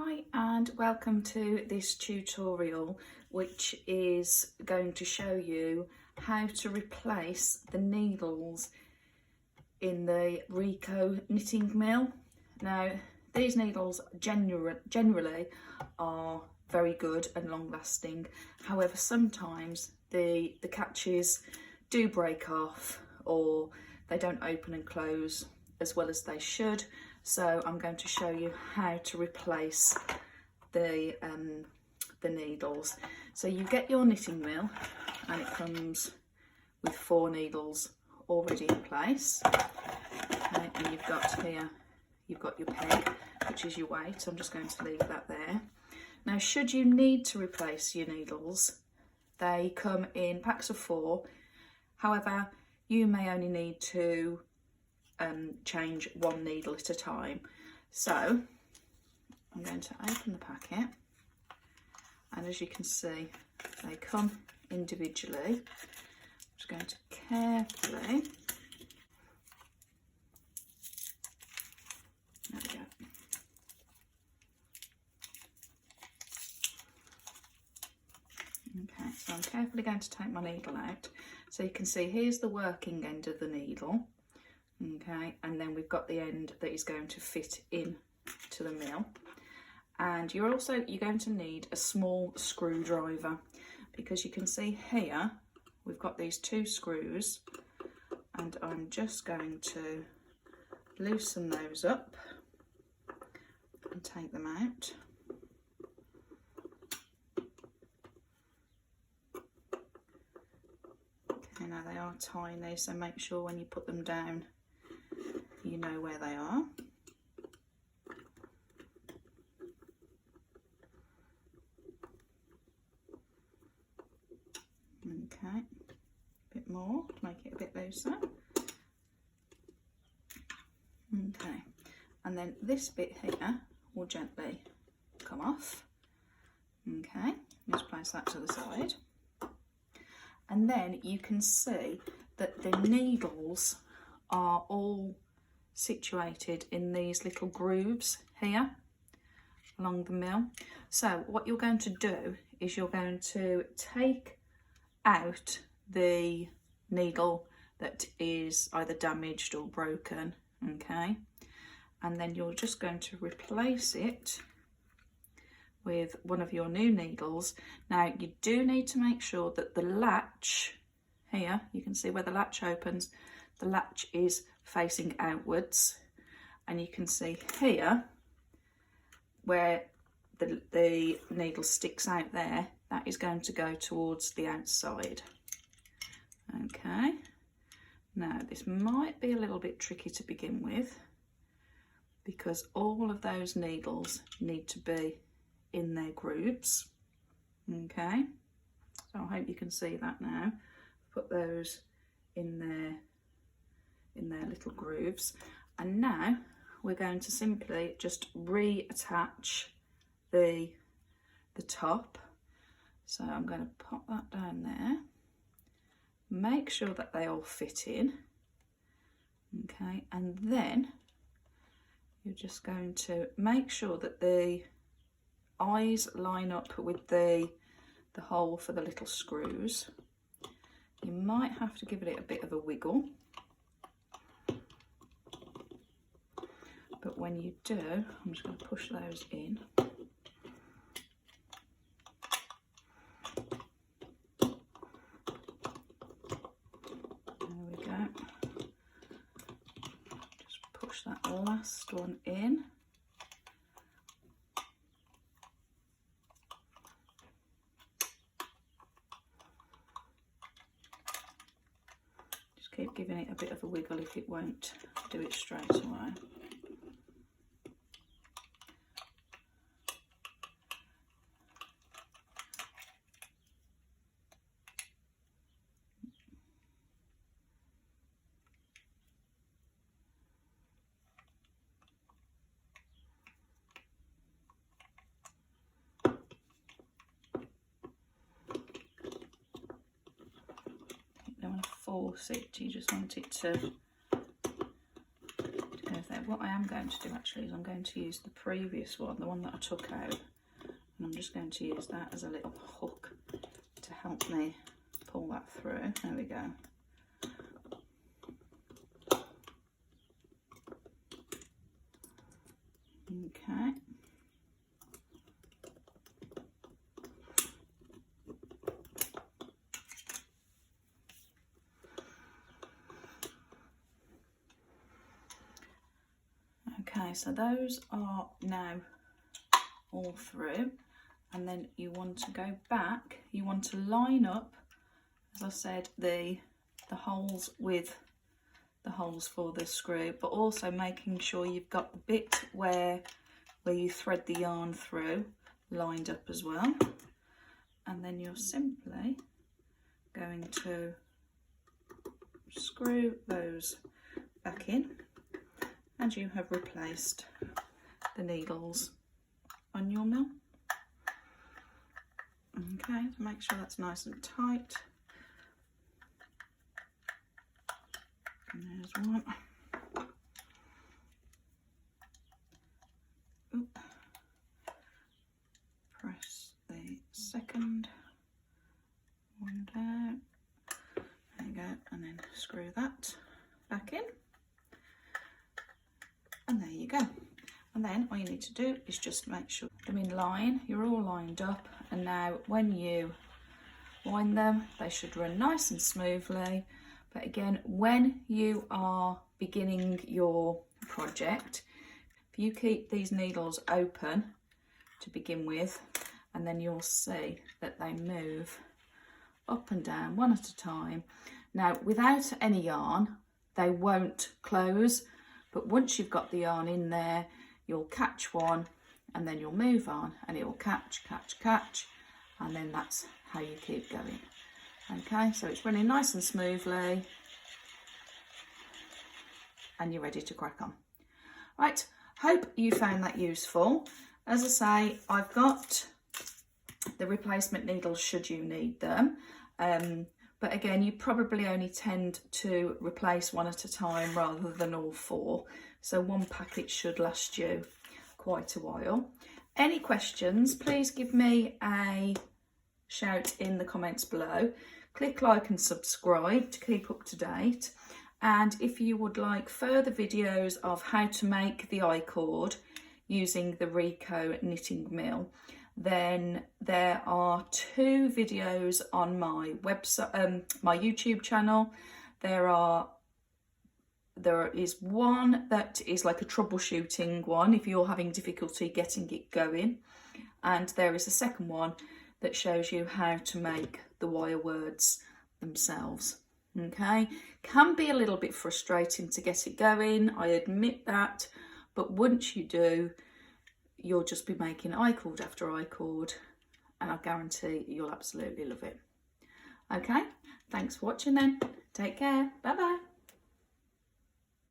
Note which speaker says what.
Speaker 1: Hi and welcome to this tutorial, which is going to show you how to replace the needles in the Rico knitting mill. Now these needles generally are very good and long lasting, however sometimes the catches do break off or they don't open and close as well as they should. So I'm going to show you how to replace the needles. So you get your knitting mill and it comes with 4 needles already in place. Okay, and you've got here, you've got your peg, which is your weight. I'm just going to leave that there. Now, should you need to replace your needles, they come in packs of 4. However, you may only need to change 1 needle at a time. So I'm going to open the packet, and as you can see, they come individually. I'm just going to carefully, there we go. Okay, so I'm carefully going to take my needle out. So you can see here's the working end of the needle. Okay, and then we've got the end that is going to fit in to the mill. And you're going to need a small screwdriver, because you can see here we've got these 2 screws, and I'm just going to loosen those up and take them out. Okay, now they are tiny, so make sure when you put them down you know where they are. Okay, a bit more to make it a bit looser. Okay, and then this bit here will gently come off. Okay, just place that to the side. And then you can see that the needles are all situated in these little grooves here along the mill. So what you're going to do is you're going to take out the needle that is either damaged or broken, okay, and then you're just going to replace it with one of your new needles. Now you do need to make sure that the latch here, you can see where the latch opens, the latch is facing outwards, and you can see here where the needle sticks out there, that is going to go towards the outside. Okay, now this might be a little bit tricky to begin with, because all of those needles need to be in their grooves. Okay, so I hope you can see that now. Put those in their little grooves, and now we're going to simply just reattach the top. So I'm going to pop that down there, make sure that they all fit in. Okay, and then you're just going to make sure that the eyes line up with the hole for the little screws. You might have to give it a bit of a wiggle, but when you do, I'm just going to push those in. There we go. Just push that last one in. Just keep giving it a bit of a wiggle if it won't do it straight away. Force it, you just want it to go there what I am going to do actually is I'm going to use the previous one, the one that I took out, and I'm just going to use that as a little hook to help me pull that through. There we go. Okay. Okay, so those are now all through, and then you want to go back, you want to line up, as I said, the holes with the holes for the screw, but also making sure you've got the bit where you thread the yarn through lined up as well. And then you're simply going to screw those back in, and you have replaced the needles on your mill. Okay, so make sure that's nice and tight. And there's one. Oop. Press the second one down. There you go, and then screw that back in. And there you go. And then all you need to do is just make sure them in line, you're all lined up, and now when you wind them, they should run nice and smoothly. But again, when you are beginning your project, if you keep these needles open to begin with, and then you'll see that they move up and down one at a time. Now, without any yarn, they won't close, but once you've got the yarn in there, you'll catch one, and then you'll move on, and it will catch, catch, catch, and then that's how you keep going. Okay, so it's running nice and smoothly, and you're ready to crack on. Right, hope you found that useful. As I say, I've got the replacement needles should you need them, but again, you probably only tend to replace one at a time rather than all four, so one packet should last you quite a while. Any questions, please give me a shout in the comments below. Click like and subscribe to keep up to date, and if you would like further videos of how to make the I-cord using the Rico knitting mill, then there are 2 videos on my website, my YouTube channel. There is one that is like a troubleshooting one if you're having difficulty getting it going, and there is a second one that shows you how to make the wire words themselves. Okay, can be a little bit frustrating to get it going, I admit that, but once you do, you'll just be making I-cord after I-cord, and I guarantee you'll absolutely love it. Okay, thanks for watching then. Take care. Bye bye.